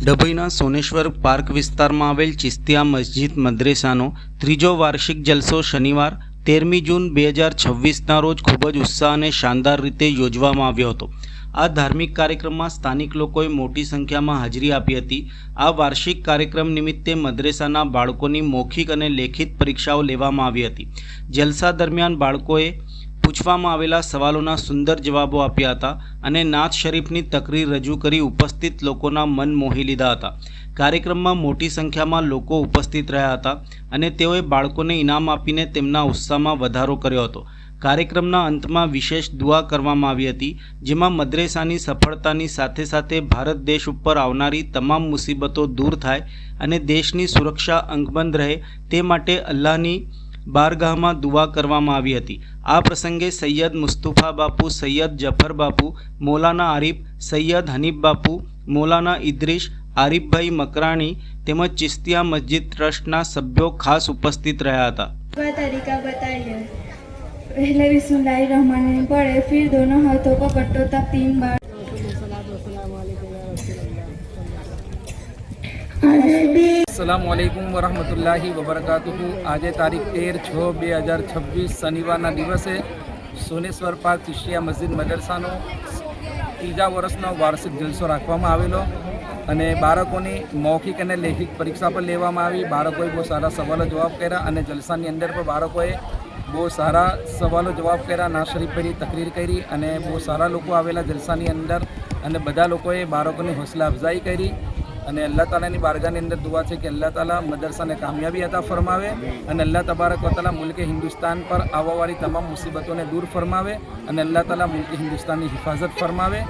ડભોઈના Soneshwar park વિસ્તારમાં આવેલ ચિસ્તિયા મસ્જિદ મદ્રેસાનો ત્રીજો વાર્ષિક જલસો શનિવાર 13મી જૂન 2026ના રોજ ખૂબ જ ઉત્સાહ અને શાનદાર રીતે યોજવામાં આવ્યો હતો। આ ધાર્મિક કાર્યક્રમમાં સ્થાનિક લોકોએ મોટી સંખ્યામાં હાજરી આપી હતી। આ વાર્ષિક કાર્યક્રમ નિમિત્તે મદ્રેસાના બાળકોની મૌખિક અને લેખિત પરીક્ષાઓ લેવામાં આવી હતી। જલસા દરમિયાન બાળકોએ પૂછવામાં આવેલા સવાલોના સુંદર જવાબો આપ્યા હતા અને નાત શરીફની તકરીર રજૂ કરી ઉપસ્થિત લોકોના મન મોહી લીધા હતા। કાર્યક્રમમાં મોટી સંખ્યામાં લોકો ઉપસ્થિત રહ્યા હતા અને તેઓએ બાળકોને ઇનામ આપીને તેમના ઉત્સાહમાં વધારો કર્યો હતો। કાર્યક્રમના અંતમાં વિશેષ દુઆ કરવામાં આવી હતી, જેમાં મદ્રેસાની સફળતાની સાથે સાથે ભારત દેશ ઉપર આવનારી તમામ મુસીબતો દૂર થાય અને દેશની સુરક્ષા અંગબંધ રહે તે માટે અલ્લાહની બારગાહમાં દુઆ કરવામાં આવી હતી। આ પ્રસંગે સૈયદ મુસ્તફા બાપુ, સૈયદ જફર બાપુ, મૌલાના આરિફ, સૈયદ હનીફ બાપુ, મૌલાના ઇદ્રીસ, આરિફભાઈ મકરાણી તેમજ ચિસ્તિયા મસ્જિદ ટ્રસ્ટના સભ્યો ખાસ ઉપસ્થિત રહ્યા હતા। तरीका बताइए। पहले बिस्मिल्लाहिर्रहमानिर्रहीम पढ़े, फिर दोनों हाथों को कट्टो तक 3 बार। अस्सलामुअलैकुम वरहमतुल्लाहि वबरकातुहू। आज तारीख 13/6/2026 शनिवाરના દિવસે સોનેશ્વર પાર્ક ચિસ્તિયા મસ્જિદ મદરસાનો ત્રીજા વર્ષનો વાર્ષિક જલસો રાખવામાં આવેલો અને બાળકોની મૌખિક અને લેખિત પરીક્ષા પણ લેવામાં આવી। બાળકોએ બહુ સારા સવાલો જવાબ કર્યા અને જલસાની અંદર પણ બાળકોએ બહુ સારા સવાલો જવાબ કર્યા, ના શરીફ પરની તકરીર કરી અને બહુ સારા લોકો આવેલા જલસાની અંદર અને બધા લોકોએ બાળકોની હૌસલા અફઝાઈ કરી અને અલ્લાહ તાલાની બારગાહની અંદર દુઆ છે કે અલ્લાહ તાલા મદરસાને કામયાબી અતા ફરમાવે અને અલ્લાહ તબારક વ તઆલા મુલ્કે હિન્દુસ્તાન પર આવવાવાળી તમામ મુસીબતોને દૂર ફરમાવે અને અલ્લાહ તાલા મુલ્કે હિન્દુસ્તાનની હિફાજત ફરમાવે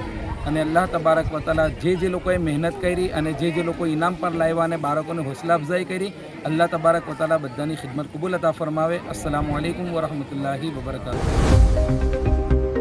અને અલ્લાહ તબારક વ તઆલા જે લોકોએ મહેનત કરી અને જે લોકો ઇનામ પર લાવ્યા અને બાળકોને હૌસલા અફઝાઈ કરી, અલ્લાહ તબારક વ તઆલા બધાની ખિદમત કબૂલ અતા ફરમાવે। અસ્સલામુ અલૈકુમ વરહમતુલ્લાહિ વબરકાતુહુ।